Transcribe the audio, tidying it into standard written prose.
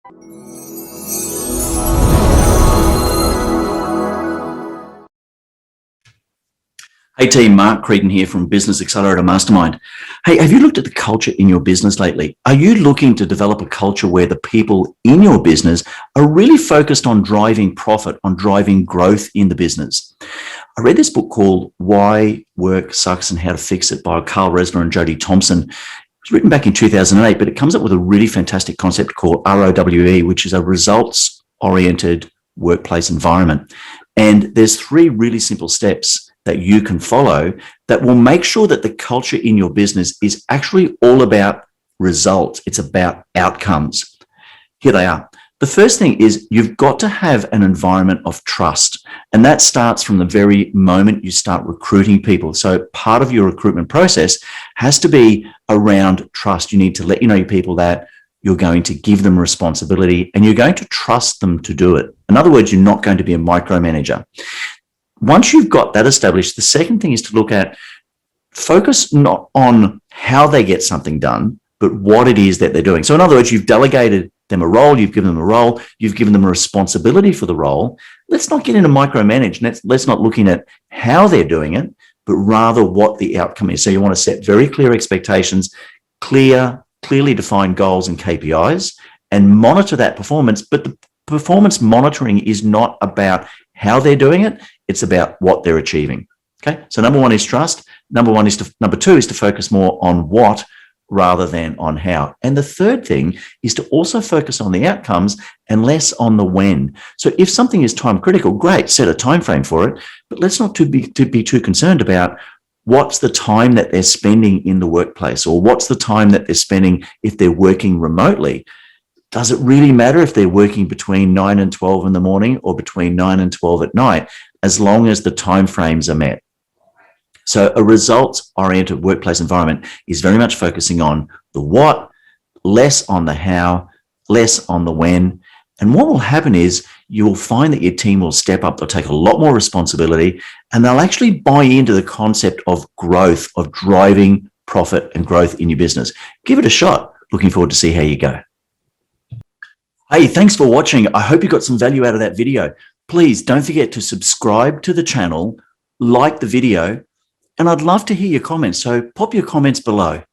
Hey team, Mark Creedon here from Business Accelerator Mastermind. Hey, have you looked at the culture in your business lately? Are you looking to develop a culture where the people in your business are really focused on driving profit, on driving growth in the business? I read this book called Why Work Sucks and How to Fix It by Carl Resner and Jody Thompson. It was written back in 2008, but it comes up with a really fantastic concept called ROWE, which is a results-oriented workplace environment. And there's 3 really simple steps that you can follow that will make sure that the culture in your business is actually all about results. It's about outcomes. Here they are. The first thing is you've got to have an environment of trust. And that starts from the very moment you start recruiting people. So part of your recruitment process has to be around trust. You need to let your people that you're going to give them responsibility and you're going to trust them to do it. In other words, you're not going to be a micromanager. Once you've got that established, the second thing is to look at, focus not on how they get something done, but what it is that they're doing. So in other words, you've delegated them a role, you've given them a role, you've given them a responsibility for the role. Let's not get into micromanage. Let's not looking at how they're doing it, but rather what the outcome is. So you want to set very clear expectations, clearly defined goals and KPIs, and monitor that performance. But the performance monitoring is not about how they're doing it. It's about what they're achieving. Okay. So number 1 is trust. Number 2 is to focus more on what rather than on how. And the third thing is to also focus on the outcomes and less on the when. So if something is time critical, great, set a time frame for it, but let's not be too concerned about what's the time that they're spending in the workplace, or what's the time that they're spending if they're working remotely. Does it really matter if they're working between 9 and 12 in the morning or between 9 and 12 at night, as long as the timeframes are met? So a results-oriented workplace environment is very much focusing on the what, less on the how, less on the when. And what will happen is you will find that your team will step up, they'll take a lot more responsibility, and they'll actually buy into the concept of growth, of driving profit and growth in your business. Give it a shot. Looking forward to see how you go. Hey, thanks for watching. I hope you got some value out of that video. Please don't forget to subscribe to the channel, like the video, and I'd love to hear your comments. So pop your comments below.